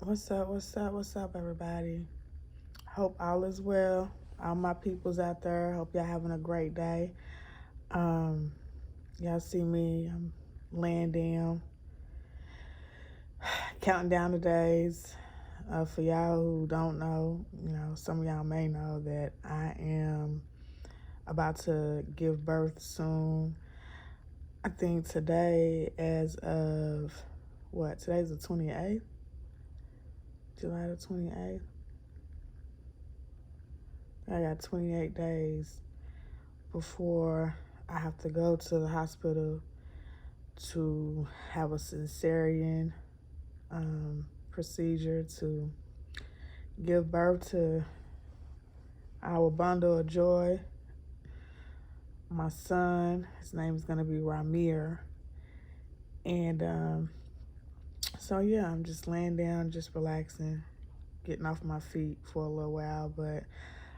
What's up? What's up? What's up, everybody? Hope all is well. All my peoples out there. Hope y'all having a great day. Um, y'all see me. I'm laying down, counting down the days. For y'all who don't know, some of y'all may know that I am about to give birth soon. I think today, as of what? Today's the 28th, July the 28th. I got 28 days before I have to go to the hospital to have a cesarean procedure to give birth to our bundle of joy. My son, his name is going to be Ramir. And so, yeah, I'm just laying down, just relaxing, getting off my feet for a little while. But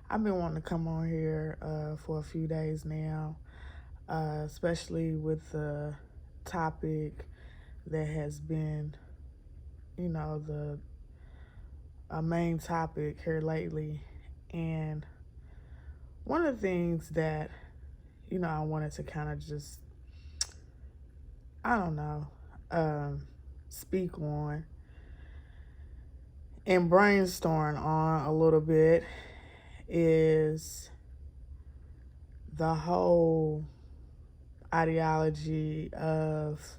I've been wanting to come on here for a few days now, especially with the topic that has been, the main topic here lately. And one of the things that, I wanted to kind of just, I don't know, um, speak on and brainstorm on a little bit is the whole ideology of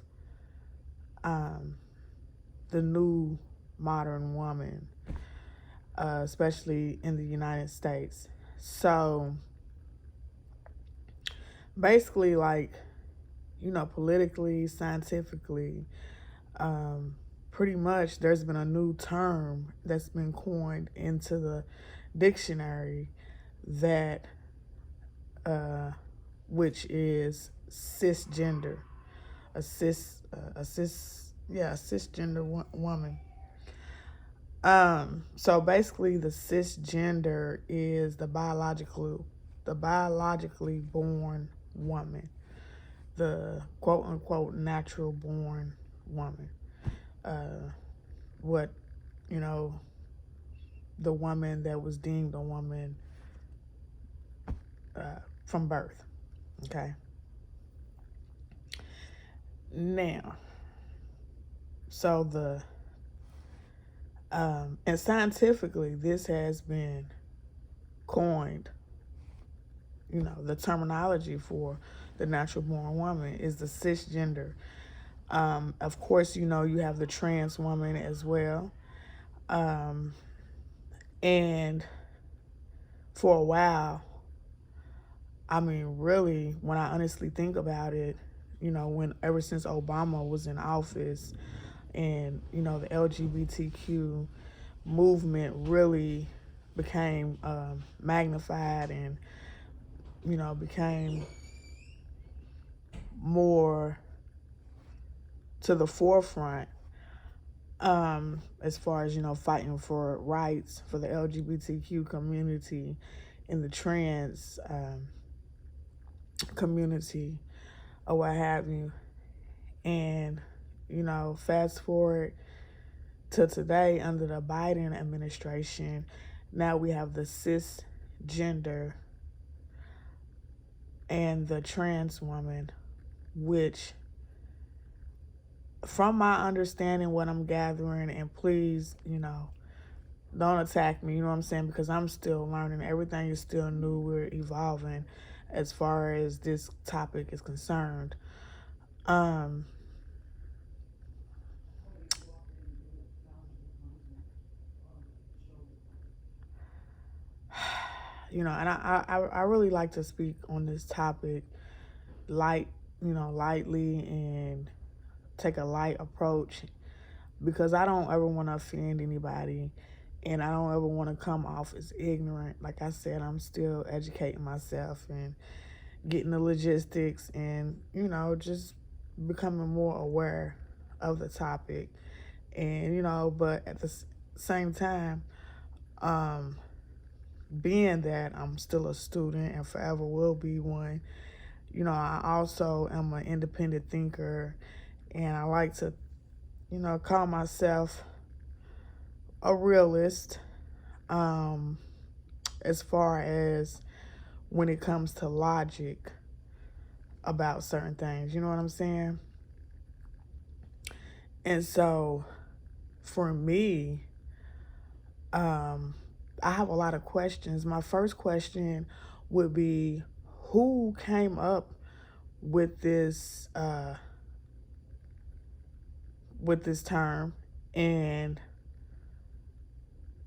um, the new modern woman, especially in the United States. So basically, like, politically, scientifically, pretty much there's been a new term that's been coined into the dictionary that, which is cisgender, a cisgender woman. So basically, the cisgender is the biologically born woman, the quote unquote natural born woman. What, you know, the woman that was deemed a woman from birth. Okay. Now, so and scientifically, this has been coined. The terminology for the natural born woman is the cisgender. Of course, you have the trans woman as well. And for a while, I mean, really, when I honestly think about it, when ever since Obama was in office and, the LGBTQ movement really became magnified and, became more to the forefront as far as, fighting for rights for the LGBTQ community and the trans community or what have you. And, fast forward to today under the Biden administration, now we have the cisgender and the trans woman, which, from my understanding, what I'm gathering, and please, don't attack me, you know what I'm saying? Because I'm still learning. Everything is still new. We're evolving as far as this topic is concerned. Um, and I really like to speak on this topic lightly and take a light approach because I don't ever want to offend anybody and I don't ever want to come off as ignorant. Like I said, I'm still educating myself and getting the logistics and, just becoming more aware of the topic. And, but at the same time, being that I'm still a student and forever will be one, I also am an independent thinker and I like to, call myself a realist, um, as far as when it comes to logic about certain things. You know what I'm saying? And so for me, um, I have a lot of questions. My first question would be, who came up with this term, and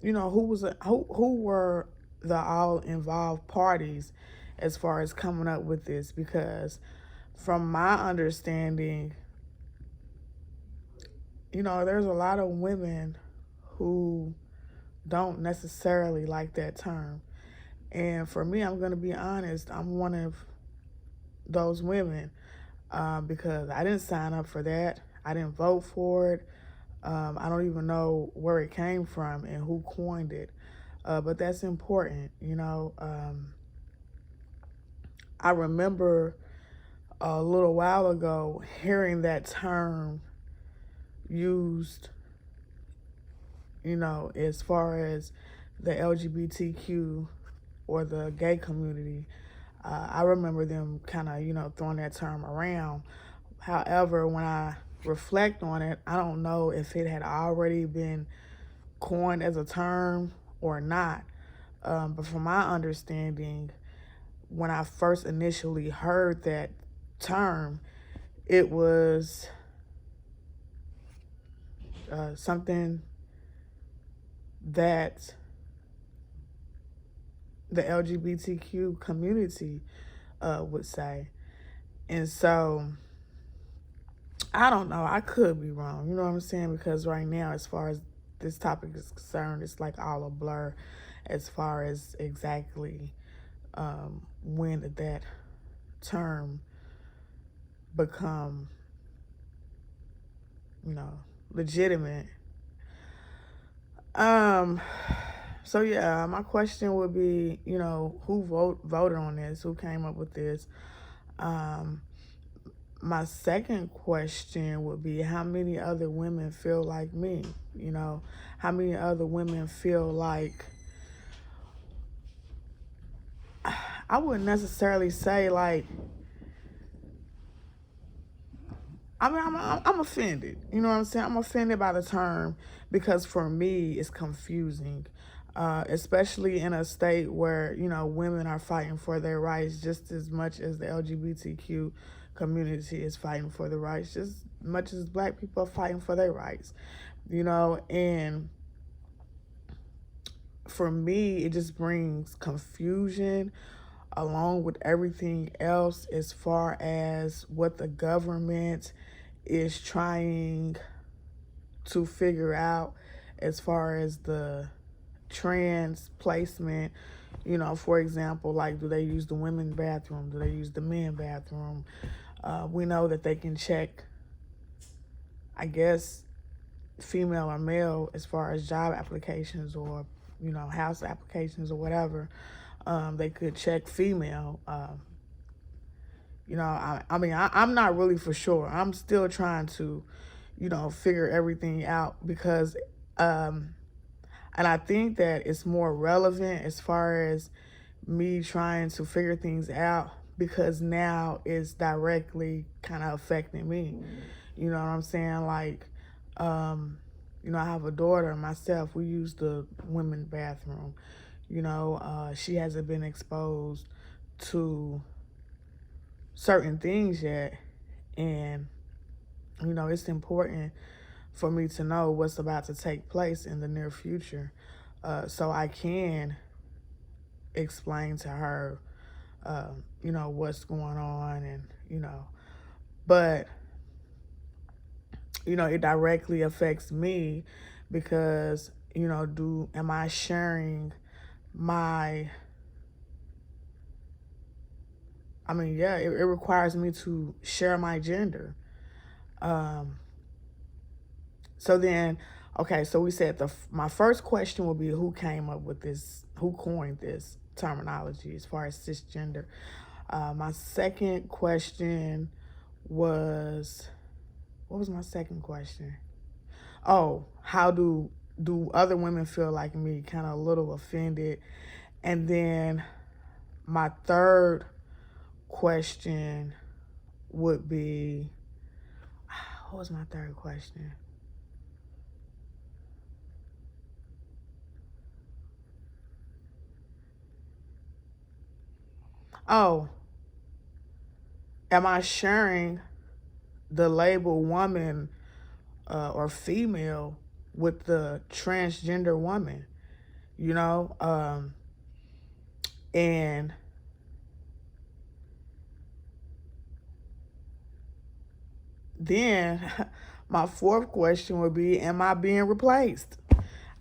who were the all involved parties as far as coming up with this? Because from my understanding, there's a lot of women who don't necessarily like that term. And for me, I'm going to be honest, I'm one of those women, because I didn't sign up for that. I didn't vote for it. I don't even know where it came from and who coined it. But that's important. I remember a little while ago hearing that term used, as far as the LGBTQ or the gay community. I remember them kind of, throwing that term around. However, when I reflect on it, I don't know if it had already been coined as a term or not. But from my understanding, when I first initially heard that term, it was something that the LGBTQ community would say. And so I don't know. I could be wrong. You know what I'm saying? Because right now, as far as this topic is concerned, it's like all a blur as far as exactly when did that term become, legitimate. Um, so yeah, my question would be, who voted on this? Who came up with this? Um, my second question would be, how many other women feel like me? How many other women feel like, I wouldn't necessarily say like, I mean, I'm offended. You know what I'm saying? I'm offended by the term because for me, it's confusing, especially in a state where, women are fighting for their rights just as much as the LGBTQ community is fighting for the rights, just as much as black people are fighting for their rights, and for me, it just brings confusion along with everything else as far as what the government is trying to figure out as far as the trans placement. For example, like, do they use the women's bathroom? Do they use the men's bathroom? We know that they can check, I guess, female or male as far as job applications or, house applications or whatever. They could check female. I'm not really for sure. I'm still trying to, figure everything out because, and I think that it's more relevant as far as me trying to figure things out because now it's directly kind of affecting me. You know what I'm saying? Like, I have a daughter myself. We use the women's bathroom. She hasn't been exposed to certain things yet. And, it's important for me to know what's about to take place in the near future, so I can explain to her, what's going on. And, but, it directly affects me because, am I sharing my, yeah, it requires me to share my gender. So then, okay, so we said my first question would be, who came up with this, who coined this terminology as far as cisgender. My second question was, what was my second question? Oh, how do do other women feel like me? Kind of a little offended. And then my third question would be, what was my third question? Oh, am I sharing the label woman or female with the transgender woman? You know, and then my fourth question would be, am I being replaced?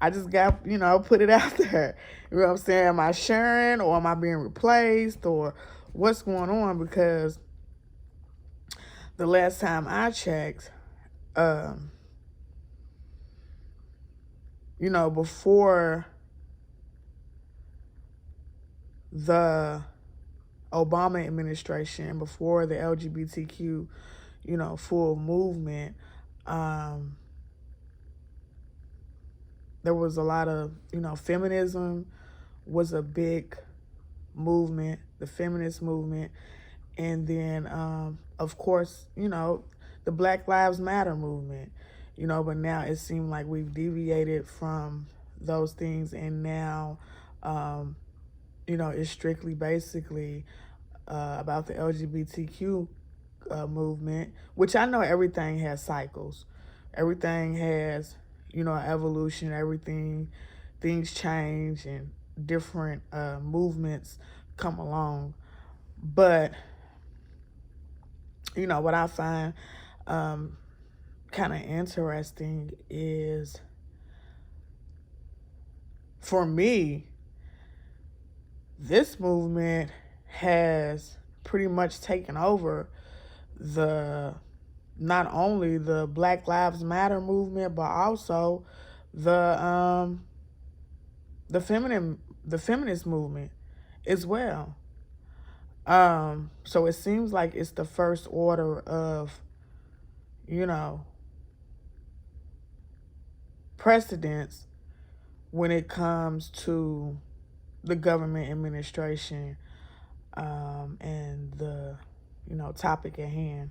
I just got, put it out there. You know what I'm saying? Am I sharing or am I being replaced or what's going on? Because the last time I checked, um, before the Obama administration, before the LGBTQ, full movement, um, there was a lot of, feminism was a big movement, the feminist movement. And then, of course, the Black Lives Matter movement, but now it seemed like we've deviated from those things. And now, it's strictly basically about the LGBTQ movement, which I know everything has cycles. Everything has, evolution, things change and different movements come along. But, what I find kind of interesting is, for me, this movement has pretty much taken over the not only the Black Lives Matter movement, but also the the feminist movement as well. So it seems like it's the first order of, you know, precedence when it comes to the government administration and the, topic at hand.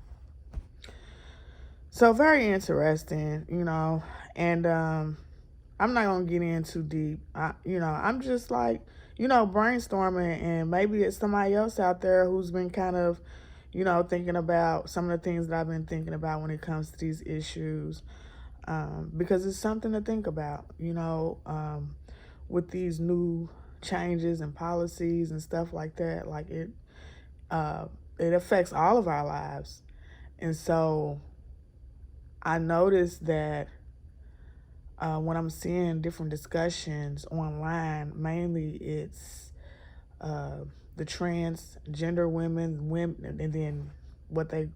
So very interesting, and I'm not gonna get in too deep. I'm just like, brainstorming, and maybe it's somebody else out there who's been kind of, thinking about some of the things that I've been thinking about when it comes to these issues, because it's something to think about, with these new changes and policies and stuff like that. Like it affects all of our lives, and so I noticed that when I'm seeing different discussions online, mainly it's the transgender women, and then what they,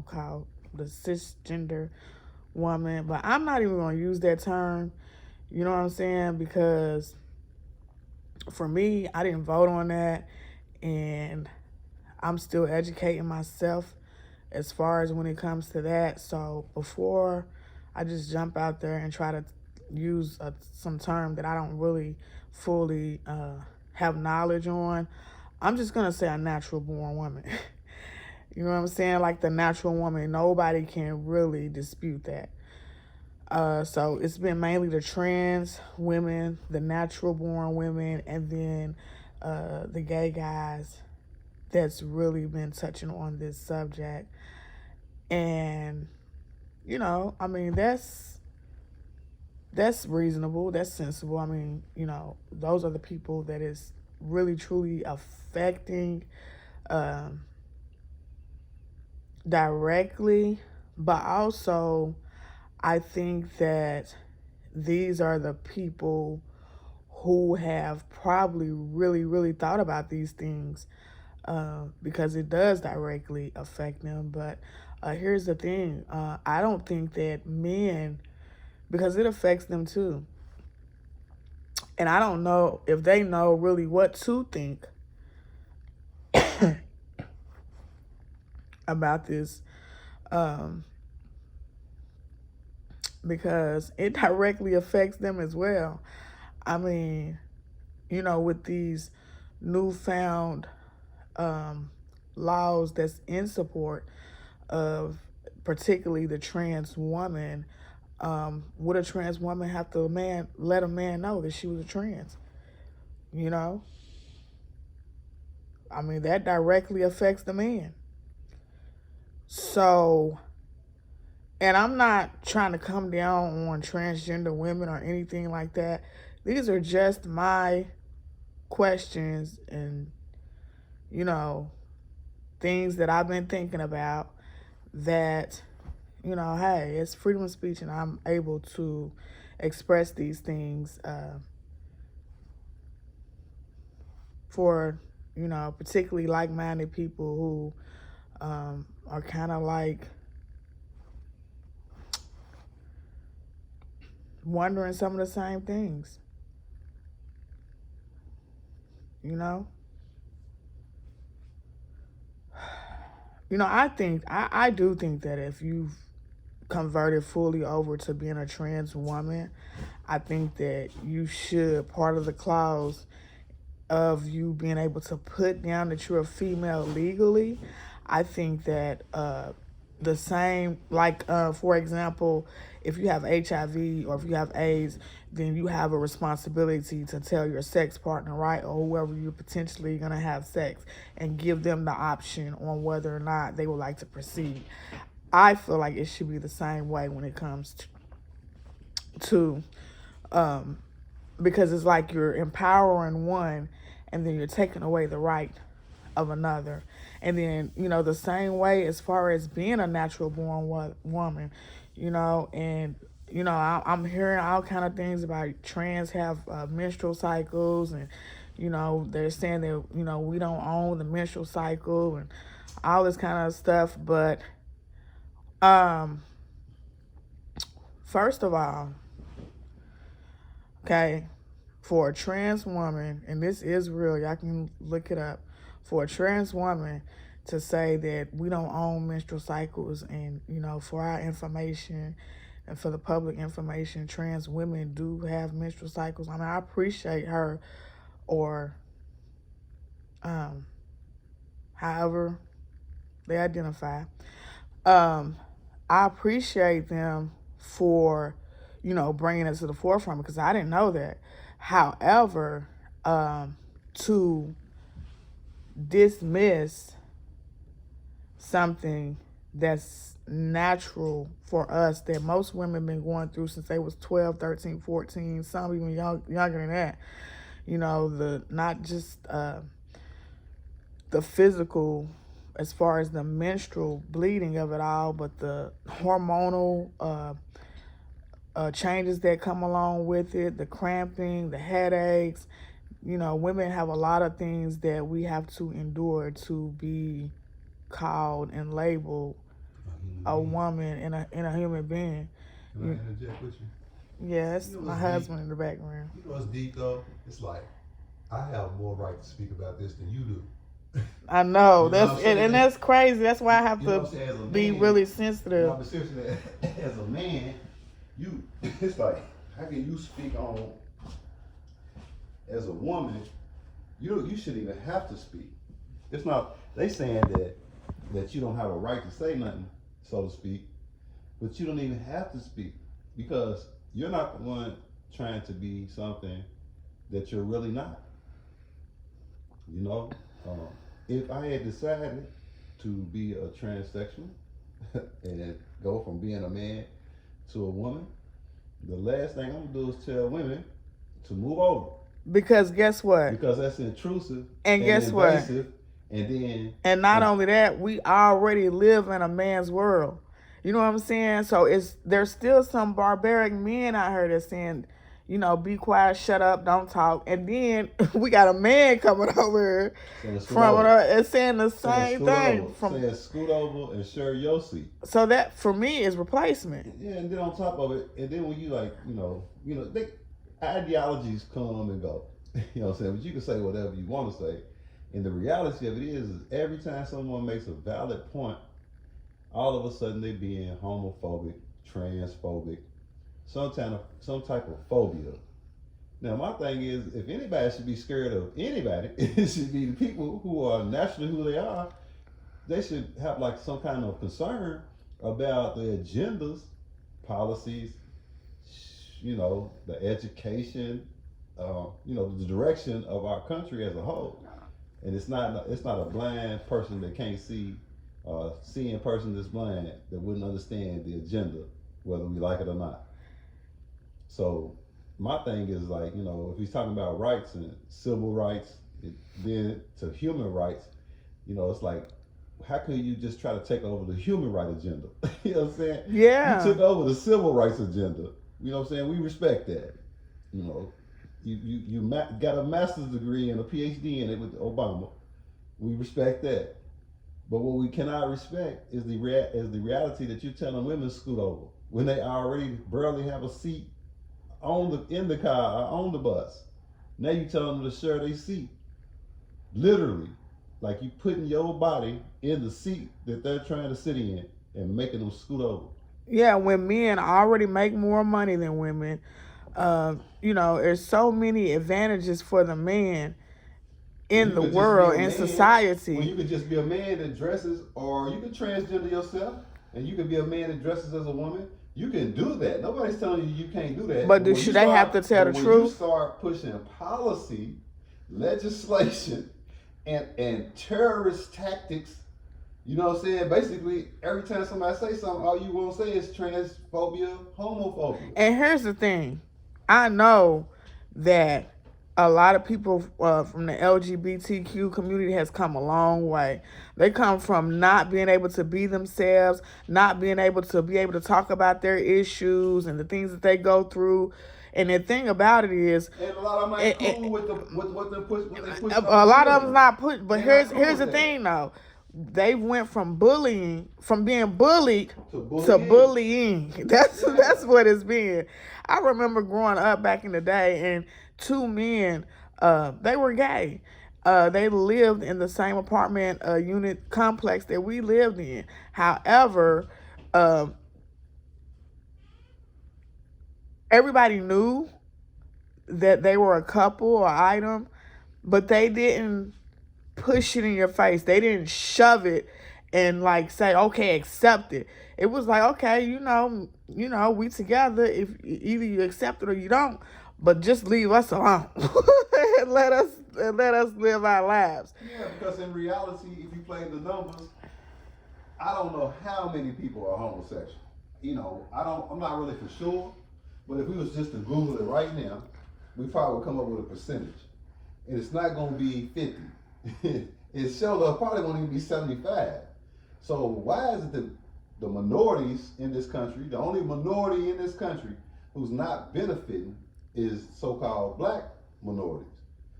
call the cisgender woman. But I'm not even going to use that term, you know what I'm saying? Because for me, I didn't vote on that, and I'm still educating myself as far as when it comes to that. So before I just jump out there and try to use some term that I don't really fully have knowledge on, I'm just going to say a natural born woman. You know what I'm saying? Like the natural woman, nobody can really dispute that. So it's been mainly the trans women, the natural born women, and then the gay guys that's really been touching on this subject. And, I mean, that's reasonable, that's sensible. I mean, those are the people that is really truly affecting directly, but also I think that these are the people who have probably really, really thought about these things, because it does directly affect them. But here's the thing, I don't think that men, because it affects them too. And I don't know if they know really what to think about this because it directly affects them as well. I mean, with these newfound um, laws that's in support of particularly the trans woman, would a trans woman have to let a man know that she was a trans? You know, I mean that directly affects the man. So, and I'm not trying to come down on transgender women or anything like that. These are just my questions and you know things that I've been thinking about that, hey, it's freedom of speech and I'm able to express these things for, particularly like minded people who are kind of like wondering some of the same things, you know? I do think that if you've converted fully over to being a trans woman, I think that you should, part of the clause of you being able to put down that you're a female legally, I think that the same, like, for example, if you have HIV or if you have AIDS, then you have a responsibility to tell your sex partner, right, or whoever you're potentially going to have sex, and give them the option on whether or not they would like to proceed. I feel like it should be the same way when it comes to because it's like you're empowering one and then you're taking away the right of another. And then, the same way as far as being a natural born woman, and, I'm hearing all kind of things about trans have menstrual cycles and, they're saying that, we don't own the menstrual cycle and all this kind of stuff. But first of all, okay, for a trans woman, and this is real, y'all can look it up, for a trans woman to say that we don't own menstrual cycles and, for our information and for the public information, trans women do have menstrual cycles. I mean, I appreciate her or however they identify. I appreciate them for, bringing it to the forefront because I didn't know that. However, to dismiss something that's natural for us that most women been going through since they was 12, 13, 14, some even younger than that, the not just the physical as far as the menstrual bleeding of it all, but the hormonal changes that come along with it, the cramping, the headaches. Women have a lot of things that we have to endure to be called and labeled a woman and a human being. Can I interject with you? Yes, my husband in the background. You know what's deep though? It's like I have more right to speak about this than you do. I know You know and that's crazy. That's why I have You know to what I'm saying? As a be man, really you sensitive. know, seriously, as a man, you it's like how can you speak on as a woman? You shouldn't even have to speak. It's not they saying that you don't have a right to say nothing, so to speak, but you don't even have to speak because you're not the one trying to be something that you're really not. You know, um, if I had decided to be a transsexual and go from being a man to a woman, the last thing I'm gonna do is tell women to move over Because guess what? because that's intrusive And guess what? invasive, and then And not only that, we already live in a man's world. You know what I'm saying? So there's still some barbaric men out here that's saying, be quiet, shut up, don't talk. And then we got a man coming over saying from and saying the same thing. Saying scoot over and share your seat. So that for me is replacement. Yeah, and then on top of it, and then when you like, they ideologies come and go. You know what I'm saying? But you can say whatever you want to say. And the reality of it is every time someone makes a valid point, all of a sudden they being homophobic, transphobic, some type of phobia. Now, my thing is, if anybody should be scared of anybody, it should be the people who are naturally who they are. They should have like some kind of concern about the agendas, policies, the education, the direction of our country as a whole. And it's not a blind person that can't see, seeing person that's blind that wouldn't understand the agenda, whether we like it or not. So my thing is like, if he's talking about rights and civil rights, then to human rights, it's like, how could you just try to take over the human right agenda? You know what I'm saying? You Yeah. took over the civil rights agenda. You know what I'm saying? We respect that. You know, you got a master's degree and a PhD in it with Obama. We respect that. But what we cannot respect is the reality that you're telling women to scoot over when they already barely have a seat in the car or on the bus. Now you telling them to share their seat, literally, like you putting your body in the seat that they're trying to sit in and making them scoot over. Yeah, when men already make more money than women, there's so many advantages for the man When in you the could just be world, a in man, when society. you could just be a man that dresses, or you could transgender yourself, and you could be a man that dresses as a woman. You can do that. Nobody's telling you can't do that. But should they have to tell But the when you truth? start pushing policy, legislation, and terrorist tactics, you know what I'm saying? Basically, every time somebody say something, all you want to say is transphobia, homophobia. And here's the thing, I know that a lot of people from the LGBTQ community has come a long way. They come from not being able to be themselves, not being able to talk about their issues and the things that they go through. And the thing about it is, And a lot of them ain't cool with what they push on a the lot of them's children. not put. But They're not cool here's with the that. thing though, they went from being bullied To to bullying. bullying. That's Yeah. what it's been. I remember growing up back in the day, and two men, they were gay. They lived in the same apartment unit complex that we lived in. However, uh, everybody knew that they were a couple or item, but they didn't push it in your face. They didn't shove it and like say, "Okay, accept it." It was like, "Okay, we together. If either you accept it or you don't, but just leave us alone and let us live our lives." Yeah, because in reality, if you play the numbers, I don't know how many people are homosexual. I'm not really for sure, but if we was just to Google it right now, we probably would come up with a percentage. And it's not gonna be 50. It's sure probably won't even be 75. So why is it that the minorities in this country, the only minority in this country who's not benefiting is so-called black minorities?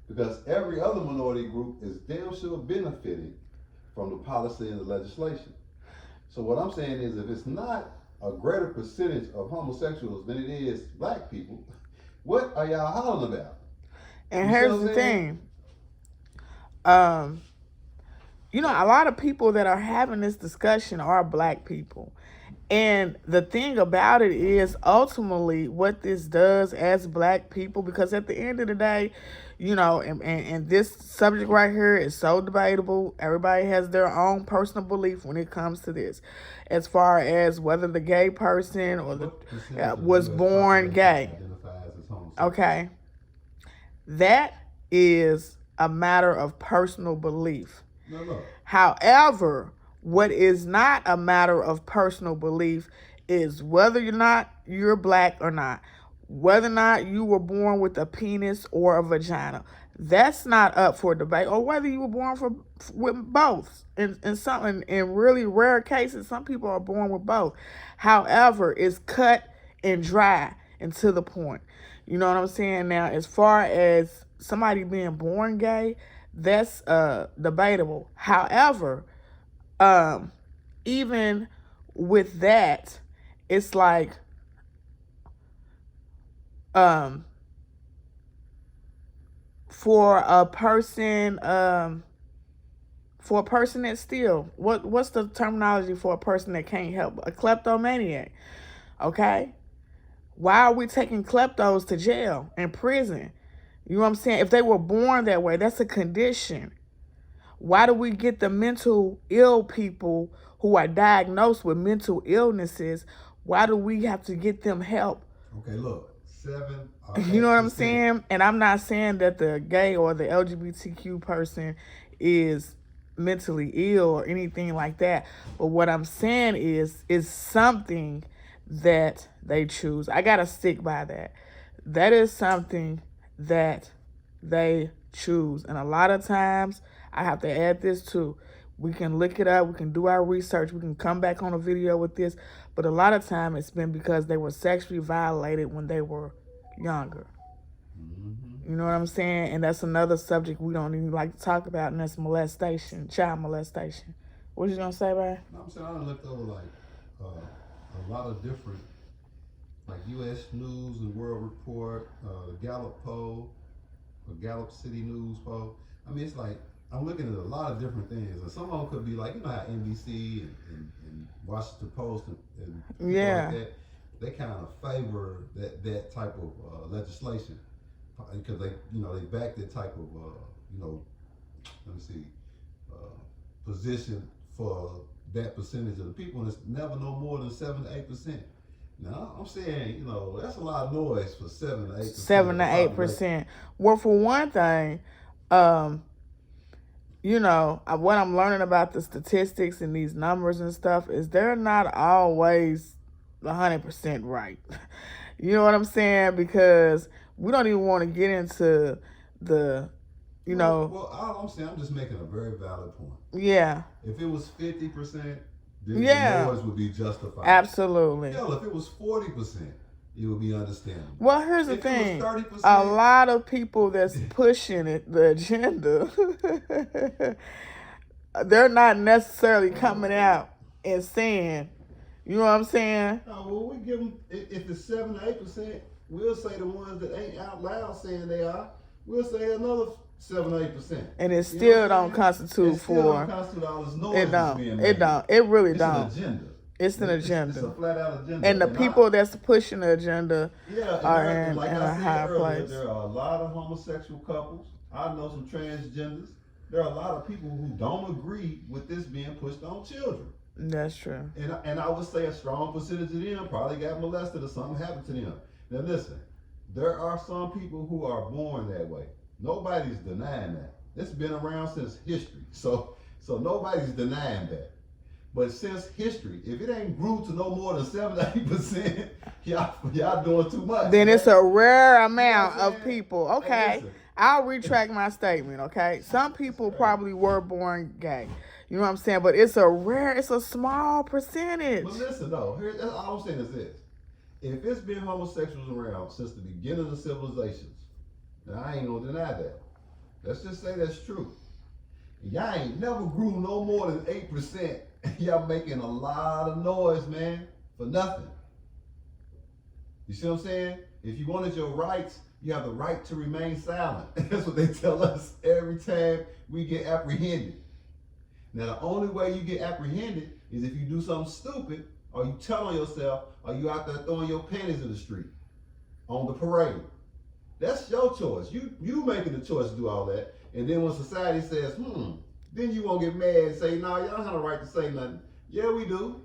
Because every other minority group is damn sure benefiting from the policy and the legislation. So what I'm saying is, if it's not a greater percentage of homosexuals than it is black people, what are y'all hollering about? And You see what here's I'm the saying? thing, um, a lot of people that are having this discussion are black people. And the thing about it is, ultimately, what this does as black people, because at the end of the day, and this subject right here is so debatable. Everybody has their own personal belief when it comes to this, as far as whether the gay person or the What percentage of the was U.S. born population gay. identifies as homosexual? Okay, that is a matter of personal belief. No, no. However, what is not a matter of personal belief is whether or not you're black or not, whether or not you were born with a penis or a vagina. That's not up for debate, or whether you were born with both. In really rare cases, some people are born with both. However, it's cut and dry and to the point. You know what I'm saying? Now, as far as somebody being born gay, that's debatable. However, um, even with that, it's like um, for a person that still, what's the terminology for a person that can't help, a kleptomaniac? Okay, Why are we taking kleptos to jail and prison? You know what I'm saying? If they were born that way, that's a condition. Why do we get the mental ill people who are diagnosed with mental illnesses? Why do we have to get them help? Okay, look, 7 or You know what I'm 8%. saying? And I'm not saying that the gay or the LGBTQ person is mentally ill or anything like that. But what I'm saying is something that they choose. I gotta stick by that. That is something that they choose. And a lot of times I have to add this too. We can look it up, we can do our research, we can come back on a video with this, but a lot of time it's been because they were sexually violated when they were younger. Mm-hmm. You know what I'm saying? And that's another subject we don't even like to talk about, and that's molestation, child molestation. What you gonna say, Brian? No, I'm saying I done looked over like a lot of different, like U.S. News and World Report, the Gallup poll, or Gallup City News poll. I mean, it's like I'm looking at a lot of different things, and some of them could be like, you know how NBC and Washington Post and people Yeah. like that, they kind of favor that type of legislation because they back that type of you know let me see uh, position for that percentage of the people, and it's never no more than 7 to 8%. Now I'm saying, that's a lot of noise for 7 to 8% Seven of to the eight population. percent. Well, for one thing, um, what I'm learning about the statistics and these numbers and stuff is they're not always 100% right. You know what I'm saying? Because we don't even want to get into the, you know, Well, all I'm saying, I'm just making a very valid point. yeah, If it was 50%, the yeah, noise would be justified. absolutely. Hell, if it was 40%, it would be understandable. Well, here's the If it was thing. A 30%, lot of people that's pushing it, the agenda, they're not necessarily coming out and saying, you know what I'm saying? well, we give them, if it's 7 to 8%, we'll say the ones that ain't out loud saying they are, we'll say another 7 or 8%. And it You know what still I'm don't saying? It constitute still don't for, constitute all this noise it that's don't. being It made. don't. It really It's an don't. agenda. It's an It's a agenda. flat out agenda. And the people that's pushing the agenda Yeah, and are there, in like a I said higher earlier, place. there are a lot of homosexual couples. I know some transgenders. There are a lot of people who don't agree with this being pushed on children. That's true. And I would say a strong percentage of them probably got molested or something happened to them. Now listen, there are some people who are born that way. Nobody's denying that. It's been around since history. So nobody's denying that. But since history, if it ain't grew to no more than 7 to 8%, y'all doing too much. Then Man. it's a rare You know amount what I'm of saying? people. Hey, Okay. listen. I'll retract my statement, okay? Some people Right. probably were born gay. You know what I'm saying? But it's a small percentage. But listen though, that's all I'm saying is this. If it's been homosexuals around since the beginning of civilizations, now I ain't gonna deny that. Let's just say that's true. Y'all ain't never grew no more than 8%. Y'all making a lot of noise, man, for nothing. You see what I'm saying? If you wanted your rights, you have the right to remain silent. That's what they tell us every time we get apprehended. Now, the only way you get apprehended is if you do something stupid, or you tell on yourself, or you out there throwing your panties in the street on the parade. That's your choice. You making the choice to do all that. And then when society says, then you won't get mad and say, no, y'all don't have the right to say nothing. Yeah, we do.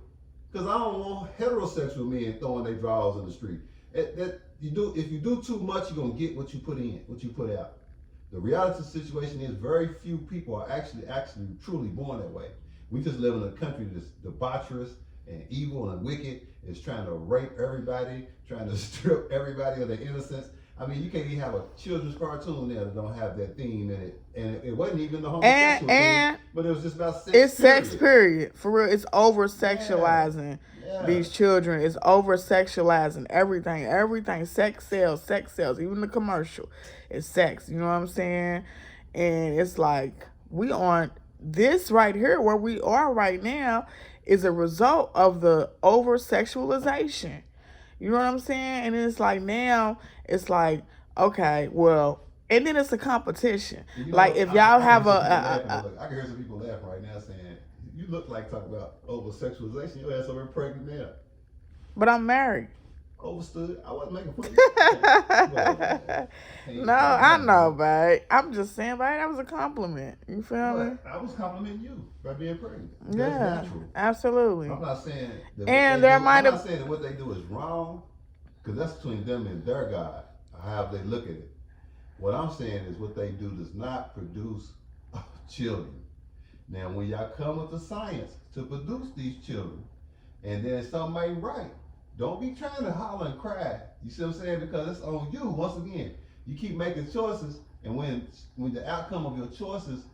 Because I don't want heterosexual men throwing their drawers in the street. If you do too much, you're gonna get what you put in, what you put out. The reality situation is very few people are actually truly born that way. We just live in a country that's debaucherous and evil and wicked. Is trying to rape everybody, trying to strip everybody of their innocence. I mean, you can't even have a children's cartoon there that don't have that theme in it. And it wasn't even the homosexual theme, but it was just about sex. It's period. sex, period. For real, it's over sexualizing these children. It's over sexualizing everything. Everything. Sex sells. Sex sells. Even the commercial is sex. You know what I'm saying? And it's like we aren't. This right here, where we are right now, is a result of the over sexualization. You know what I'm saying? And it's like now, it's like, okay, well, and then it's a competition. Like if y'all have I can hear some people laughing right now saying, "You look like talking about over sexualization. Your ass over pregnant now." But I'm married. Overstood. I wasn't making fun of you. Well, No, ain't talking I nothing, know, man. babe. I'm just saying, babe, that was a compliment. You feel me? But I was complimenting you by being pregnant. That's Yeah, natural. absolutely. I'm not saying that what they And there do. I'm might not have, saying that what they do is wrong, because that's between them and their God, how they look at it. What I'm saying is what they do does not produce children. Now, when y'all come with the science to produce these children, and then something ain't right, don't be trying to holler and cry. You see what I'm saying? Because it's on you. Once again, you keep making choices, and when the outcome of your choices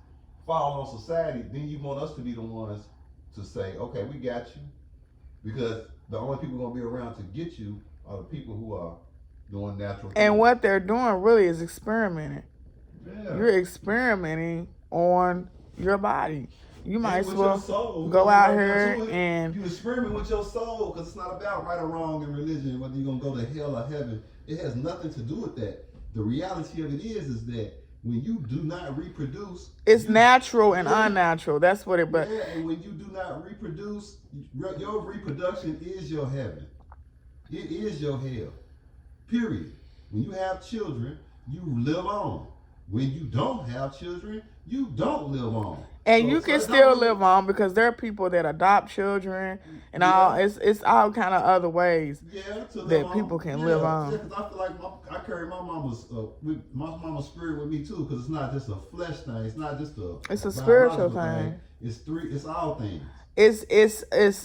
fall on society, then you want us to be the ones to say, okay, we got you, because the only people gonna be around to get you are the people who are doing natural and things. what they're doing really is experimenting. Yeah. You're experimenting on your body. You might And as with your well soul, go when you out right down here to it, and you experiment with your soul, because it's not about right or wrong in religion, whether you're gonna go to hell or heaven. It has nothing to do with that. The reality of it is that when you do not reproduce, it's you natural and yeah, unnatural. That's what it. But yeah, and when you do not reproduce, your reproduction is your heaven. It is your hell. Period. When you have children, you live on. When you don't have children, you don't live on. and So, you so can it don't still really. live on because there are people that adopt children and all. Yeah, It's all kind of other ways yeah, to live that on. people can live Yeah, yeah, on. because I feel like I carry my mama's spirit with me too, because it's not just a flesh thing. It's not just a It's a spiritual biological thing. thing. It's three. It's all things. It's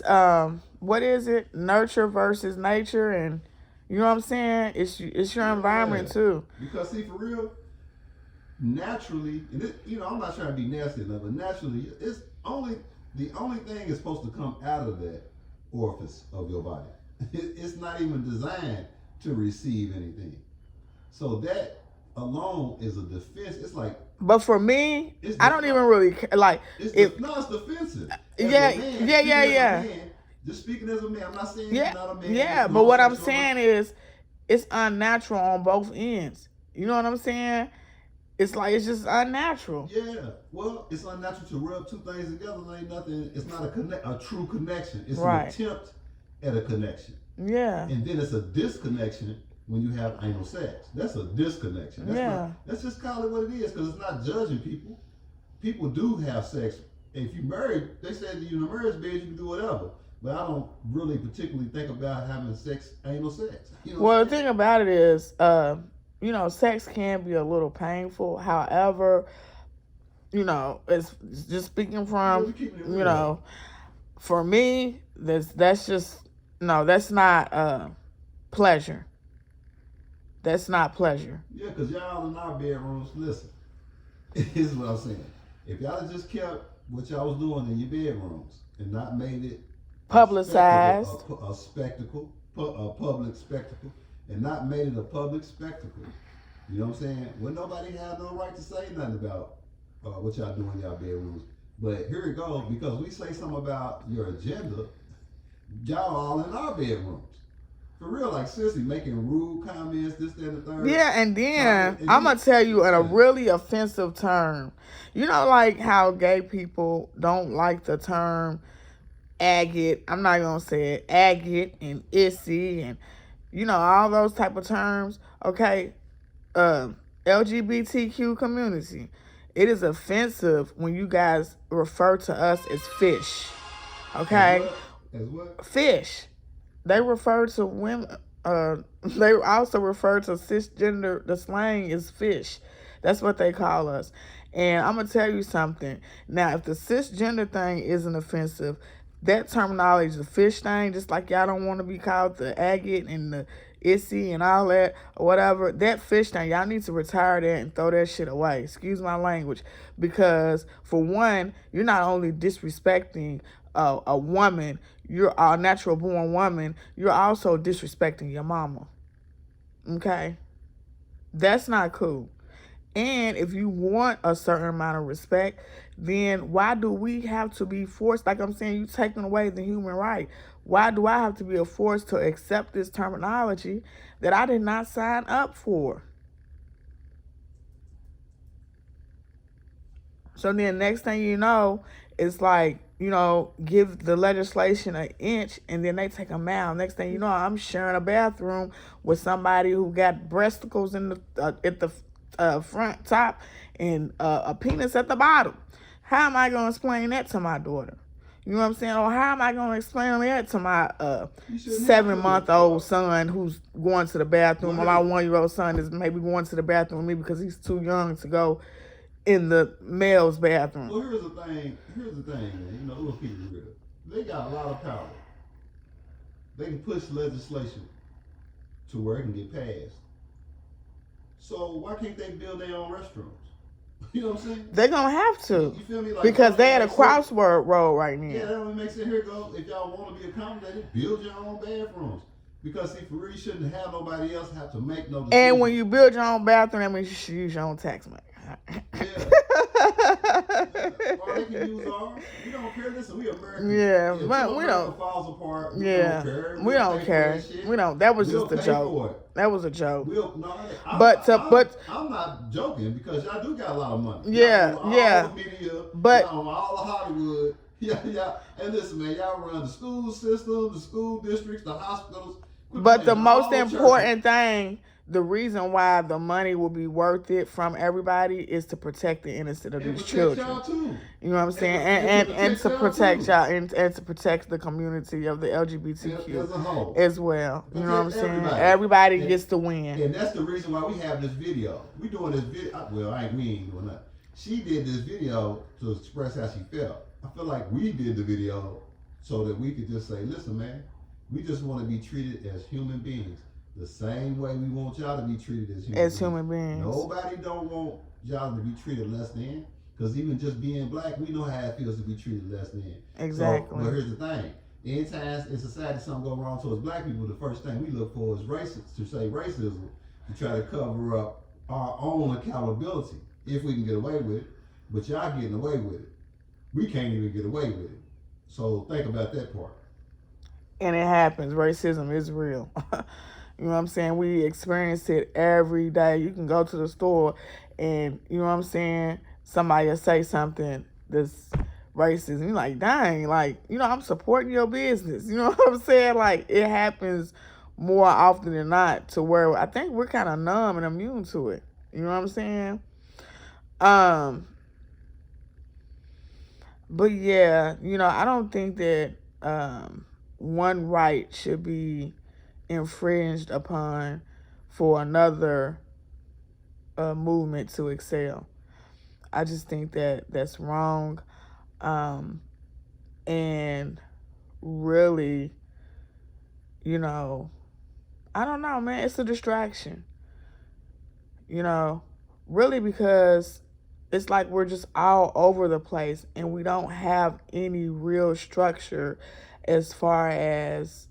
what is it? Nurture versus nature, and you know what I'm saying. It's your Yeah, environment too. because see, for real, naturally, and I'm not trying to be nasty enough, but naturally, it's only the only thing is supposed to come out of that orifice of your body. It's not even designed to receive anything. So that alone is a defense. It's like But for me, it's I the don't even really like it's if. the no, it's defensive. As a Yeah, man, yeah, yeah, speaking as a yeah, man, just speaking as a man. I'm not saying you're yeah, not a man, yeah. you're But what I'm homosexual. saying is, it's unnatural on both ends. You know what I'm saying? It's like it's just unnatural. Yeah, well, it's unnatural to rub two things together. And ain't nothing. It's not a true connection. It's an Right. attempt at a connection, Yeah. and then it's a disconnection when you have anal sex. That's a disconnection. That's Yeah. not. Let's just call it what it is, because it's not judging people. People do have sex. If you married, they said that you in a marriage bed, you can do whatever. But I don't really particularly think about having sex, anal sex. You know what Well, I'm the saying? thing about it is, sex can be a little painful. However, it's just speaking Yeah, from, we keeping it you real. know, for me, that's just no, that's not pleasure. That's not pleasure. Yeah, because y'all in our bedrooms, listen, this is what I'm saying. If y'all had just kept what y'all was doing in your bedrooms and not made it a Publicized. a public spectacle, and not made it a public spectacle, you know what I'm saying? Well, nobody had no right to say nothing about what y'all do in y'all bedrooms. But here it goes, because we say something about your agenda, y'all all in our bedrooms. For real, like seriously, making rude comments, this, that, and the third. Yeah, and then And I'm then, gonna tell you in a yeah, really offensive term. You know, like how gay people don't like the term agate. I'm not gonna say it. Agate and issy and all those type of terms. Okay, LGBTQ community. It is offensive when you guys refer to us as fish. as Okay, what? As what? fish. They refer to women. They also refer to cisgender. The slang is fish. That's what they call us. And I'm gonna tell you something. Now, if the cisgender thing isn't offensive, that terminology, the fish thing, just like y'all don't want to be called the agate and the issy and all that or whatever, that fish thing, y'all need to retire that and throw that shit away. Excuse my language, because for one, you're not only disrespecting a woman, you're a natural born woman, you're also disrespecting your mama. Okay? That's not cool. And if you want a certain amount of respect, then why do we have to be forced? Like I'm saying, you taking away the human right. Why do I have to be forced to accept this terminology that I did not sign up for? So then next thing you know, it's like, give the legislation an inch and then they take a mile. Next thing you know, I'm sharing a bathroom with somebody who got breasticles in the at the front top and a penis at the bottom. How am I going to explain that to my daughter? You know what I'm saying? Or how am I going to explain that to my 7-month-old son who's going to the bathroom, or my 1-year-old son is maybe going to the bathroom with me because he's too young to go in the male's bathroom? Well, here's the thing, man. You know, we'll keep it real. They got a lot of power. They can push legislation to where it can get passed. So why can't they build their own restrooms? You know what I'm saying? They're going to have to. You feel me? Like, because they're at a crossword road right now. Yeah, that only makes it. Here it goes. If y'all want to be accommodated, build your own bathrooms. Because, see, for real, you shouldn't have nobody else have to make no decisions. And when you build your own bathroom, that means you should use your own tax money. Yeah. Or they can use ours. We don't care. Listen, we Americans. Yeah, if but we don't. Falls apart, Yeah, we don't care. We don't. That was just a joke. That was a joke. I'm not joking because y'all do got a lot of money. Yeah, all the media, but all of Hollywood. Yeah. And listen, man, y'all run the school system, the school districts, the hospitals. But the most important thing, the reason why the money will be worth it from everybody is to protect the innocent of these children. Y'all too. You know what I'm saying? And to protect y'all and to protect the community of the LGBTQ as a whole. As well. You know what I'm saying? Everybody gets to win. And that's the reason why we have this video. We doing this video. Well, we ain't doing that. She did this video to express how she felt. I feel like we did the video so that we could just say, listen, man, we just want to be treated as human beings. The same way we want y'all to be treated as human beings. Nobody don't want y'all to be treated less than. Because even just being black, we know how it feels to be treated less than. Exactly. So, but here's the thing. Anytime in society something go wrong towards black people, the first thing we look for is racism, to try to cover up our own accountability, if we can get away with it. But y'all getting away with it. We can't even get away with it. So think about that part. And it happens. Racism is real. You know what I'm saying? We experience it every day. You can go to the store and, you know what I'm saying, somebody will say something that's racist. And you're like, dang, like, I'm supporting your business. You know what I'm saying? Like, it happens more often than not to where I think we're kind of numb and immune to it. You know what I'm saying? But yeah, I don't think that one right should be infringed upon for another movement to excel. I just think that that's wrong. And really, I don't know, man. It's a distraction. Really, because it's like we're just all over the place and we don't have any real structure as far as,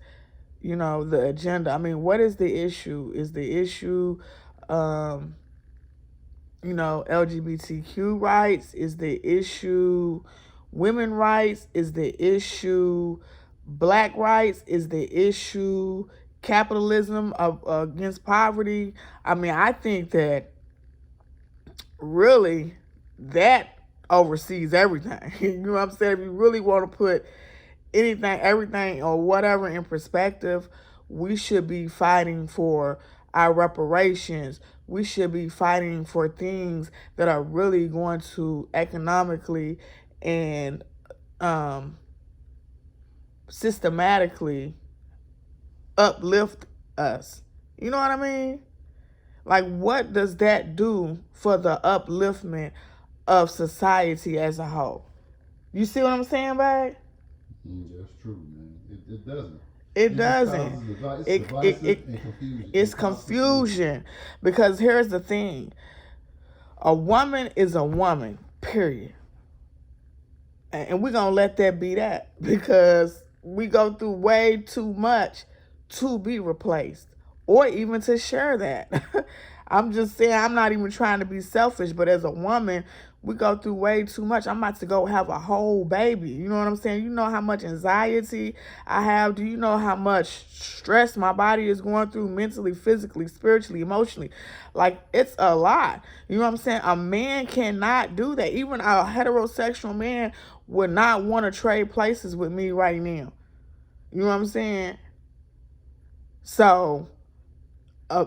the agenda. I mean, what is the issue? Is the issue, LGBTQ rights? Is the issue women rights? Is the issue black rights? Is the issue capitalism against poverty? I mean, I think that really that oversees everything. You know what I'm saying? If you really want to put everything or whatever in perspective, we should be fighting for our reparations. We should be fighting for things that are really going to economically and systematically uplift us. You know what I mean? Like, what does that do for the upliftment of society as a whole? You see what I'm saying, babe? That's true, man. It doesn't. It doesn't. It's confusion. Because here's the thing. A woman is a woman, period. And we're going to let that be that. Because we go through way too much to be replaced. Or even to share that. I'm just saying, I'm not even trying to be selfish. But as a woman, We go through way too much. I'm about to go have a whole baby. You know what I'm saying? You know how much anxiety I have. Do you know how much stress my body is going through mentally, physically, spiritually, emotionally? Like, it's a lot. You know what I'm saying? A man cannot do that. Even a heterosexual man would not want to trade places with me right now. You know what I'm saying? So,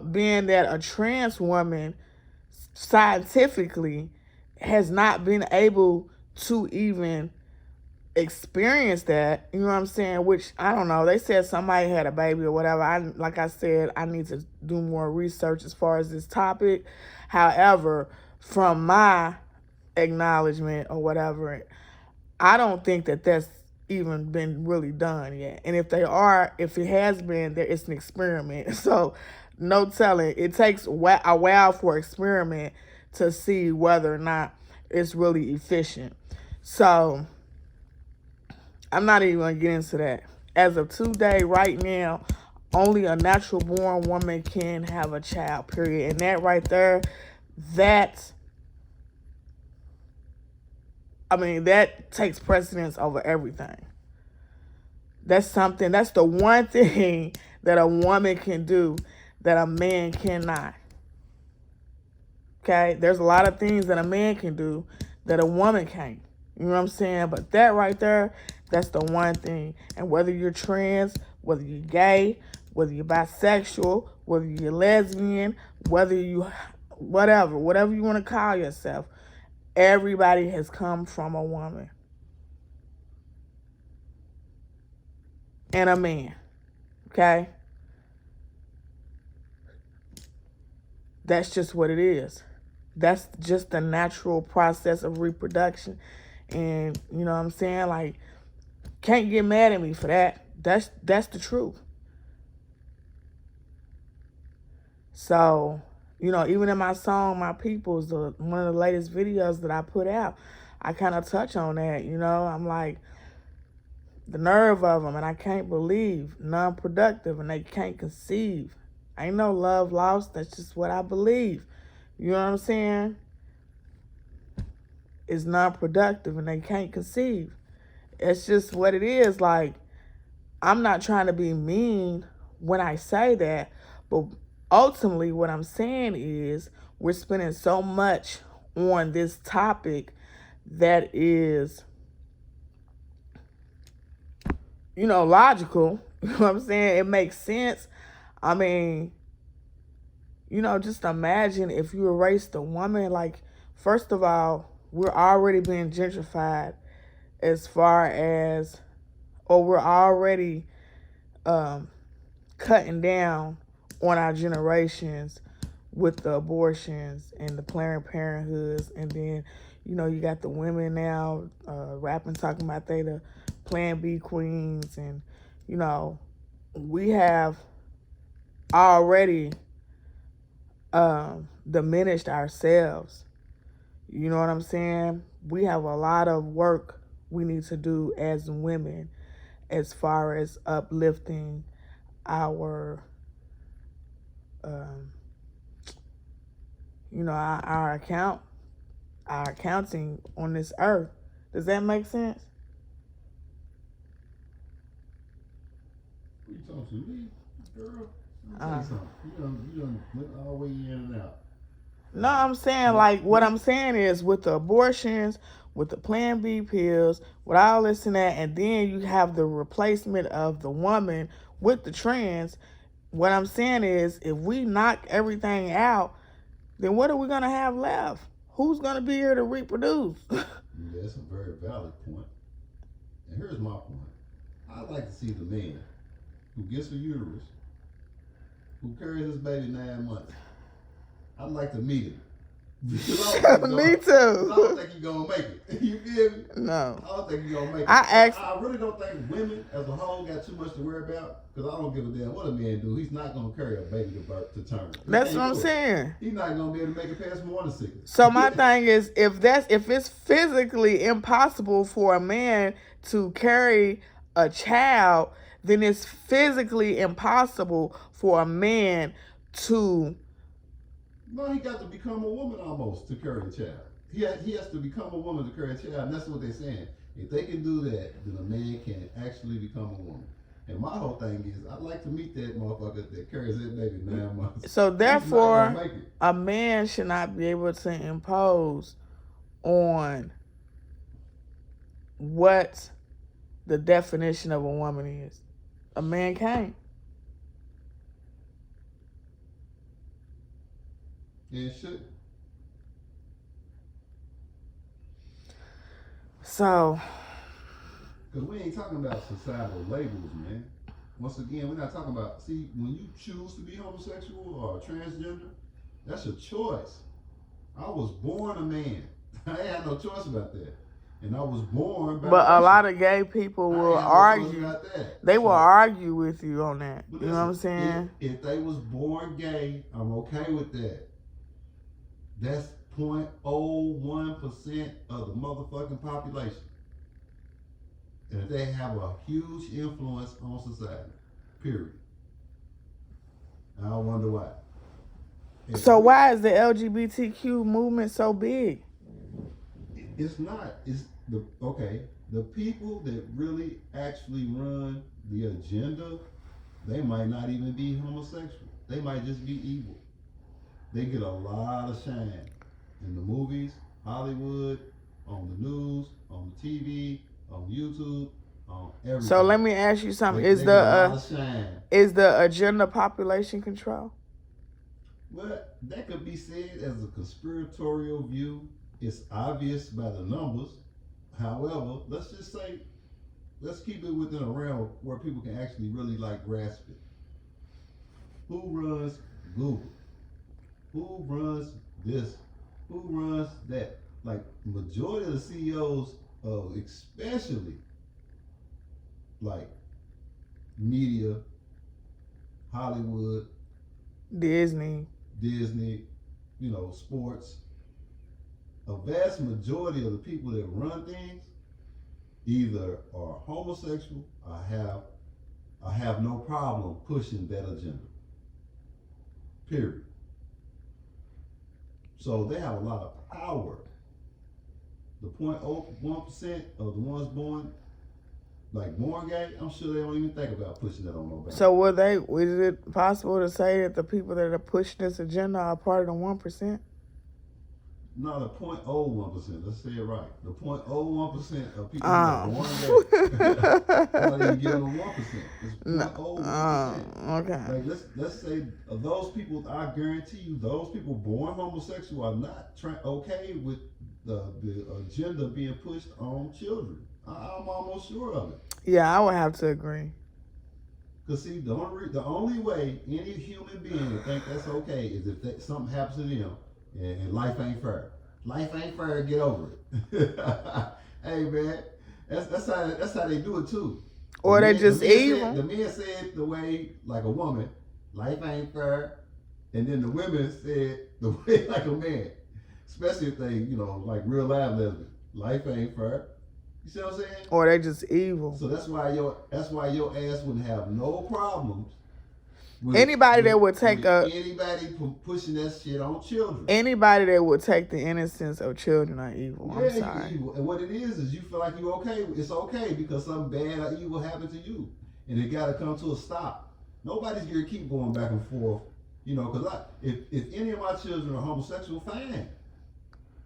being that a trans woman scientifically has not been able to even experience that, you know what I'm saying? Which, I don't know. They said somebody had a baby or whatever. Like I said, I need to do more research as far as this topic. However, from my acknowledgement or whatever, I don't think that that's even been really done yet. And if if it has been, there it's an experiment. So no telling. It takes a while for experiment to see whether or not it's really efficient. So I'm not even gonna get into that. As of today, right now, only a natural born woman can have a child, period. And that right there, that that takes precedence over everything. That's the one thing that a woman can do that a man cannot. Okay? There's a lot of things that a man can do that a woman can't. You know what I'm saying? But that right there, that's the one thing. And whether you're trans, whether you're gay, whether you're bisexual, whether you're lesbian, whether you, whatever you want to call yourself, everybody has come from a woman and a man. Okay? That's just what it is. That's just the natural process of reproduction. And you know what I'm saying? Like, can't get mad at me for that. That's the truth. So, even in my song, My People's, one of the latest videos that I put out, I kind of touch on that. I'm like, the nerve of them, and I can't believe, non-productive, and they can't conceive. Ain't no love lost. That's just what I believe. You know what I'm saying? It's non-productive, and they can't conceive. It's just what it is. Like, I'm not trying to be mean when I say that, but ultimately what I'm saying is we're spending so much on this topic that is, logical. You know what I'm saying? It makes sense. I mean, just imagine if you erased a woman. Like, first of all, we're already being gentrified as far as, or we're already cutting down on our generations with the abortions and the Planned Parenthoods. And then, you got the women now rapping, talking about they the Plan B queens. And, we have already diminished ourselves. You know what I'm saying? We have a lot of work we need to do as women as far as uplifting our our accounting on this earth. Does that make sense? You talking to me, girl? Let me say something. You done went all the way in and out. No, I'm saying, like, what I'm saying is with the abortions, with the Plan B pills, with all this and that, and then you have the replacement of the woman with the trans. What I'm saying is, if we knock everything out, then what are we going to have left? Who's going to be here to reproduce? That's a very valid point. And here's my point. I'd like to see the man who gets a uterus, who carries his baby 9 months. I'd like to meet him. Me too. I don't think he's gonna make it. You feel me? No. I don't think he's gonna make it. I really don't think women as a whole got too much to worry about, because I don't give a damn what a man do. He's not gonna carry a baby to term. That's what I'm saying. He's not gonna be able to make it past morning sickness. So my thing is, if it's physically impossible for a man to carry a child, then it's physically impossible for a man to. No, he got to become a woman almost to carry a child. he has to become a woman to carry a child, and that's what they're saying. If they can do that, then a man can actually become a woman. And my whole thing is, I'd like to meet that motherfucker that carries that baby 9 months. So He's not gonna therefore, make it. a man should not be able to impose on what the definition of a woman is. A man can't. And it should. So, Because we ain't talking about societal labels, man. Once again, we're not talking about, see, when you choose to be homosexual or transgender, that's a choice. I was born a man. I had no choice about that. And I was born by but a lot of gay people will argue. They will argue with you on that. You know what I'm saying? If they was born gay, I'm okay with that. That's 0.01% of the motherfucking population. And if they have a huge influence on society, period. I wonder why. So why is the LGBTQ movement so big? It's not. It's the people that really actually run the agenda, they might not even be homosexual. They might just be evil. They get a lot of shine in the movies, Hollywood, on the news, on the TV, on YouTube, on everything. So let me ask you something: They is get a lot of shine. Is the agenda population control? Well, that could be said as a conspiratorial view. It's obvious by the numbers. However, let's just say, let's keep it within a realm where people can actually really like grasp it. Who runs Google? Who runs this? Who runs that? Like, majority of the CEOs of especially like media, Hollywood, Disney, sports, a vast majority of the people that run things either are homosexual or have no problem pushing that agenda. Period. So they have a lot of power. The 0.01% of the ones born gay, I'm sure they don't even think about pushing that on nobody. So is it possible to say that the people that are pushing this agenda are part of the 1%? No, the 0.01%. Let's say it right. The 0.01% of people who are born gay. I'm not even giving them 1%. It's 0.01%. Okay. Like let's say of those people, I guarantee you, those people born homosexual are not okay with the agenda being pushed on children. I'm almost sure of it. Yeah, I would have to agree. Because see, the only way any human being would think that's okay is if something happens to them and life ain't fair. Life ain't fair, get over it. Hey man, that's how they do it too. Or they just evil. The men said the way like a woman, life ain't fair, and then the women said the way like a man. Especially if they, like real live lesbians. Life ain't fair. You see what I'm saying? Or they just evil. So that's why your ass wouldn't have no problems with anybody that would take anybody pushing that shit on children. Anybody that would take the innocence of children are evil. Yeah, I'm sorry. Evil. And what it is you feel like you're okay. It's okay because something bad or evil happened to you, and it got to come to a stop. Nobody's gonna keep going back and forth, because if any of my children are homosexual, fine.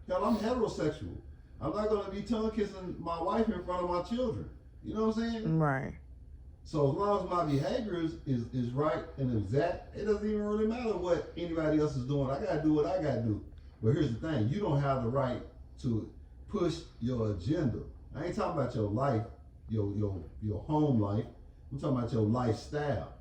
Hell, I'm heterosexual. I'm not gonna be tongue kissing my wife in front of my children. You know what I'm saying? Right. So as long as my behavior is right and exact, it doesn't even really matter what anybody else is doing. I gotta do what I gotta do. But here's the thing: you don't have the right to push your agenda. I ain't talking about your life, your home life. I'm talking about your lifestyle.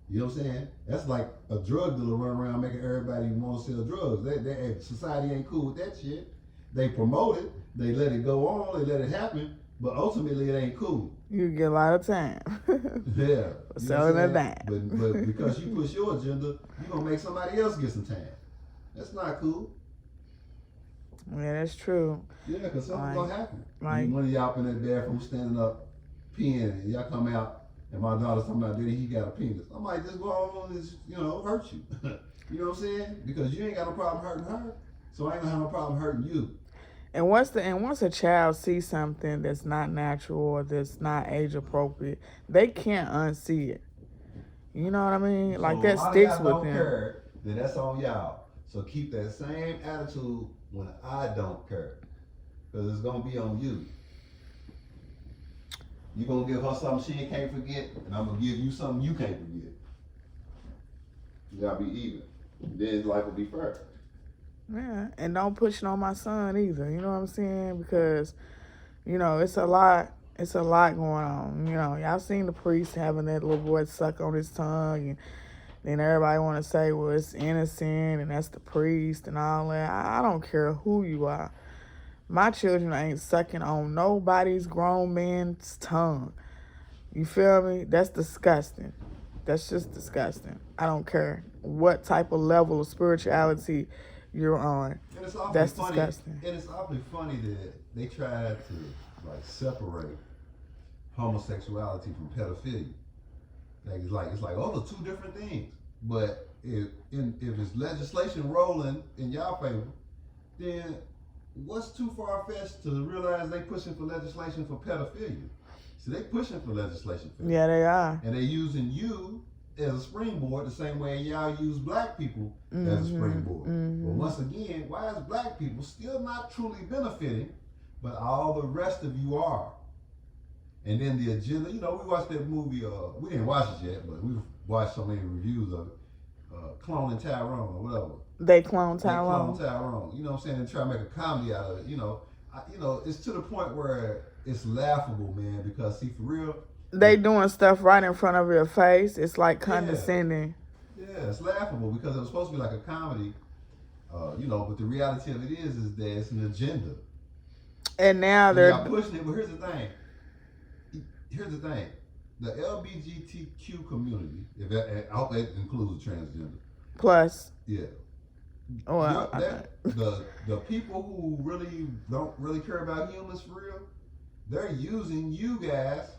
You know what I'm saying? That's like a drug dealer running around making everybody want to sell drugs. Society ain't cool with that shit. They promote it, they let it go on, they let it happen, but ultimately it ain't cool. You get a lot of time. Yeah. Selling a dime. But because you push your agenda, you're going to make somebody else get some time. That's not cool. Yeah, that's true. Yeah, because something's going to happen. Like, one of y'all up in that bathroom standing up, peeing, and y'all come out, and my daughter's talking about, Daddy, he got a penis. I might just go on and just, hurt you. You know what I'm saying? Because you ain't got no problem hurting her, so I ain't going to have no problem hurting you. once a child sees something that's not natural or that's not age appropriate, they can't unsee it. You know what I mean? So Like a that lot of sticks y'all with don't them. care, then that's on y'all. So keep that same attitude when I don't care. Because it's going to be on you. You're going to give her something she can't forget, and I'm going to give you something you can't forget. You got to be even. Then life will be fair. Yeah, and don't push it on my son either. You know what I'm saying? Because it's a lot. It's a lot going on. Y'all seen the priest having that little boy suck on his tongue, and then everybody want to say, well, it's innocent, and that's the priest and all that. I don't care who you are. My children ain't sucking on nobody's grown man's tongue. You feel me? That's disgusting. That's just disgusting. I don't care what type of level of spirituality you're on. And it's awfully That's funny. disgusting. And it's awfully funny that they tried to like separate homosexuality from pedophilia. Like those are two different things. But if it's legislation rolling in y'all favor, then what's too far fetched to realize they pushing for legislation for pedophilia? See, they pushing for legislation for that. Yeah, they are. And they using you as a springboard the same way y'all use black people Mm-hmm. as a springboard. Mm-hmm. But once again, why is black people still not truly benefiting, but all the rest of you are? And then the agenda, we watched that movie, we didn't watch it yet, but we've watched so many reviews of it, Cloning Tyrone or whatever. They clone They Tyrone. clone Tyrone. You know what I'm saying? And try to make a comedy out of it. It's to the point where it's laughable, man, because see, for real, They doing stuff right in front of your face. It's like yeah, condescending. it's laughable because it was supposed to be like a comedy, but the reality of it is that it's an agenda. And now And they're y'all pushing it, but here's the thing. The LGBTQ community, I hope that includes the transgender. plus. Yeah. Well, the people who really don't really care about humans for real, they're using you guys.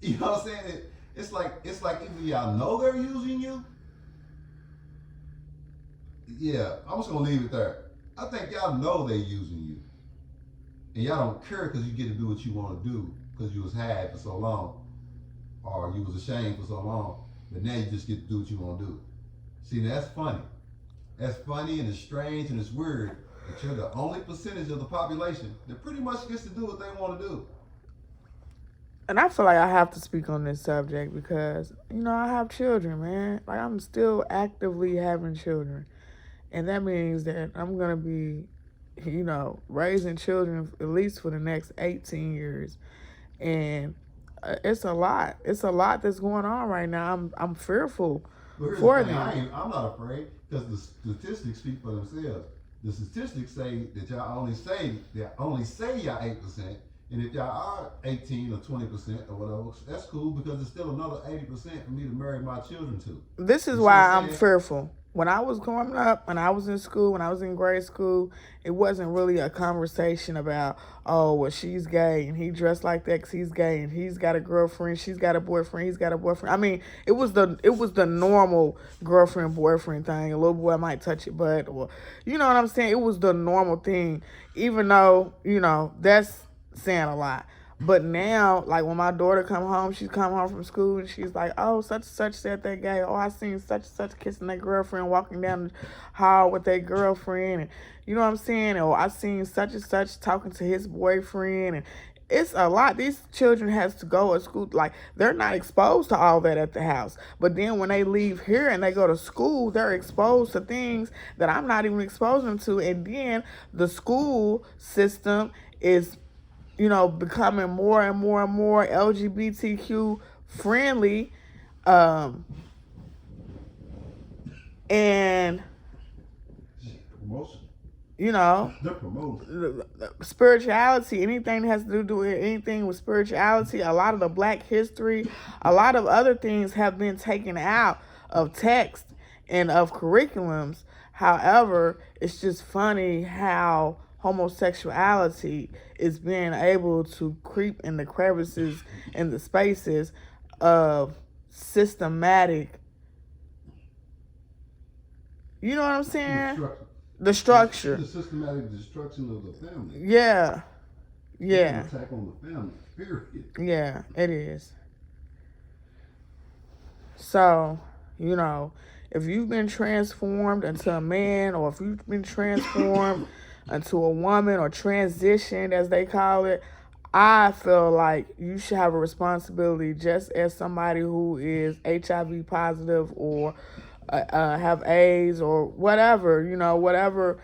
You know what I'm saying? It's like either y'all know they're using you. Yeah, I'm just gonna leave it there. I think y'all know they're using you, and y'all don't care because you get to do what you want to do because you was had for so long, or you was ashamed for so long. But now you just get to do what you want to do. See, that's funny. That's funny and it's strange and it's weird. But you're the only percentage of the population that pretty much gets to do what they want to do. and I feel like I have to speak on this subject because I have children, man. Like I'm still actively having children, and that means that I'm gonna be, raising children at least for the next 18 years, and it's a lot. It's a lot that's going on right now. I'm fearful But here's the for thing, them. I'm not afraid because the statistics speak for themselves. The statistics say that y'all only say y'all 8%, and if y'all are 18 or 20% or whatever, that's cool because it's still another 80% for me to marry my children to. This is You see what why I'm I'm saying? fearful. When I was growing up, when I was in school, when I was in grade school, it wasn't really a conversation about, oh, well, she's gay and he dressed like that because he's gay and he's got a girlfriend, she's got a boyfriend, he's got a boyfriend. I mean, it was the normal girlfriend boyfriend thing. A little boy might touch your butt, or you know what I'm saying. It was the normal thing, even though that's saying a lot. But now, like when my daughter come home, she come home from school and she's like, "Oh, such and such said that gay. Oh, I seen such and such kissing their girlfriend, walking down the hall with their girlfriend, and you know what I'm saying? Or I seen such and such talking to his boyfriend, and it's a lot. These children has to go to school. Like they're not exposed to all that at the house, but then when they leave here and they go to school, they're exposed to things that I'm not even exposing them to, and then the school system is becoming more and more and more LGBTQ friendly. Um, and, Promotion. you know, They're promoting. spirituality, anything that has to do with anything with spirituality, a lot of the black history, a lot of other things have been taken out of text and of curriculums. However, it's just funny how homosexuality is being able to creep in the crevices and the spaces of systematic, you know what I'm saying? The It's structure. the systematic destruction of the family. Yeah. It's an Yeah. attack on the family. Period. Yeah, it is. So, you know, if you've been transformed into a man, or if you've been transformed into a woman, or transitioned as they call it, I feel like you should have a responsibility, just as somebody who is HIV positive, or have AIDS, or whatever, whatever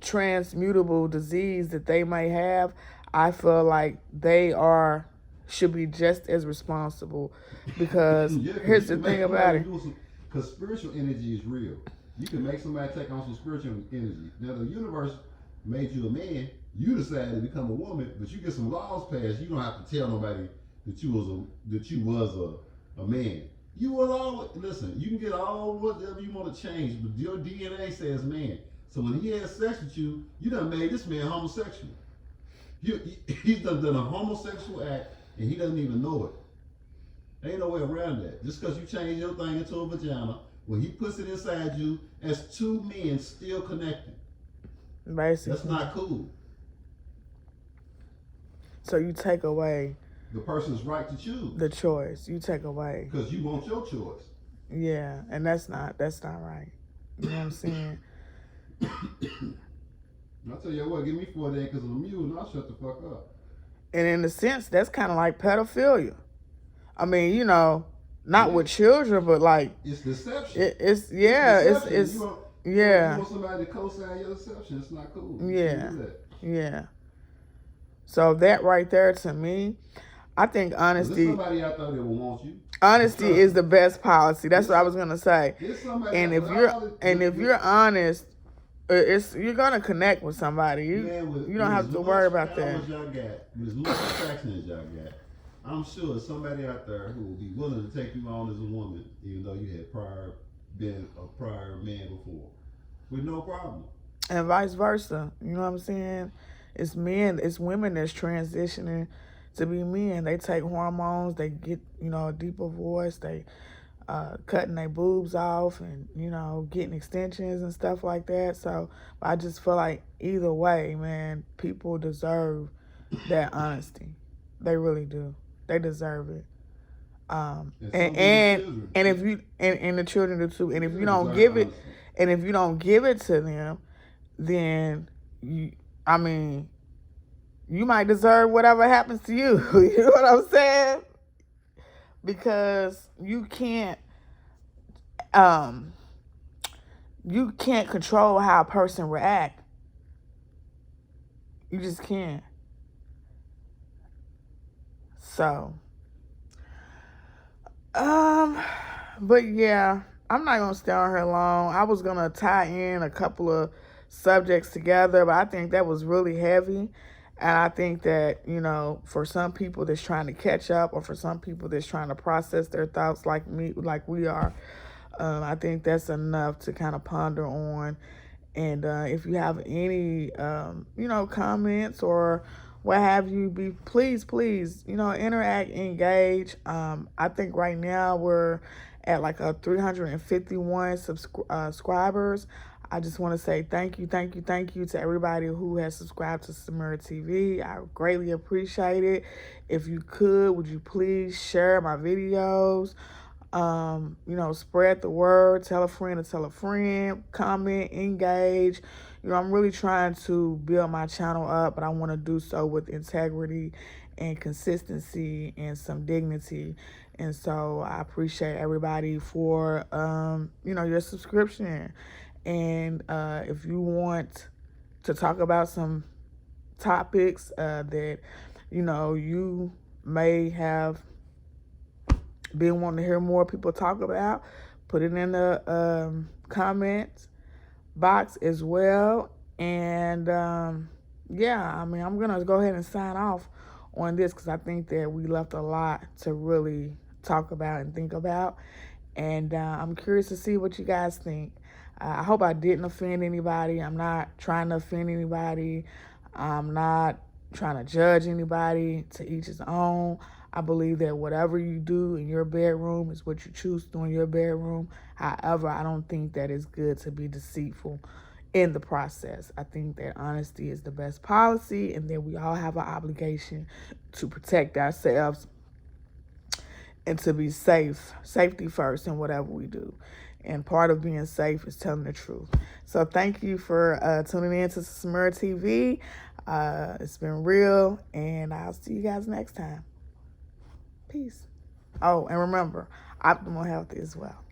transmutable disease that they may have. I feel like they should be just as responsible, because Yeah, because you here's the can make thing about somebody it. do some. Because spiritual energy is real. You can make somebody take on some spiritual energy. Now the universe made you a man. You decided to become a woman, but you get some laws passed. You don't have to tell nobody that you was a man. You will always listen. You can get all whatever you want to change, but your DNA says man. So when he has sex with you, you done made this man homosexual. He's done a homosexual act, and he doesn't even know it. Ain't no way around that. Just because you change your thing into a vagina, when he puts it inside you, as two men still connected. Basically. That's not cool. So you take away The person's right to choose. the choice. You take away. Because you want your choice. Yeah, and that's not right. You know what I'm saying? I'll tell you what, give me 4 days because I'm a mule and I'll shut the fuck up. And in a sense, that's kind of like pedophilia. I mean, not with Yeah. children, but like It's deception. it's Deception. You yeah, want somebody to co-sign your deception. It's not cool. You yeah, can't do that. yeah. So that right there, to me, I think There's honesty somebody out there that will want you. honesty is the best policy. That's what I was gonna say. There's somebody And out if you're honest, you're gonna connect with somebody. Man, You don't have to worry about that. Y'all got, with as much attraction as y'all got, I'm sure there's somebody out there who will be willing to take you on as a woman, even though you had been a prior man before, with no problem. And vice versa. You know what I'm saying? It's women that's transitioning to be men. They take hormones, they get, a deeper voice, they cutting their boobs off, and, getting extensions and stuff like that. So I just feel like either way, man, people deserve that honesty. They really do. They deserve it. And if you and the children do too. And if you don't give it, and if you don't give it to them, then you might deserve whatever happens to you. You know what I'm saying? Because you can't control how a person react. You just can't. So, but yeah, I'm not gonna stay on here long. I was gonna tie in a couple of subjects together, but I think that was really heavy. And I think that, for some people that's trying to catch up, or for some people that's trying to process their thoughts like we are, I think that's enough to kind of ponder on. And if you have any, comments or what have you, please, interact, engage. I think right now we're at like a 351 subscribers. I just want to say thank you to everybody who has subscribed to Samira TV. I greatly appreciate it. If you would you please share my videos? Spread the word, tell a friend, comment, engage. I'm really trying to build my channel up, but I want to do so with integrity and consistency and some dignity. And so I appreciate everybody for, your subscription. And if you want to talk about some topics that, you may have been wanting to hear more people talk about, put it in the comments box as well. And I'm gonna go ahead and sign off on this, because I think that we left a lot to really talk about and think about. And I'm curious to see what you guys think. I hope I didn't offend anybody. I'm not trying to offend anybody. I'm not trying to judge anybody. To each his own. I believe that whatever you do in your bedroom is what you choose to do in your bedroom. However, I don't think that it's good to be deceitful in the process. I think that honesty is the best policy, and that we all have an obligation to protect ourselves and to be safe. Safety first in whatever we do. And part of being safe is telling the truth. So thank you for tuning in to Samara TV. It's been real, and I'll see you guys next time. Peace. Oh, and remember, optimal health as well.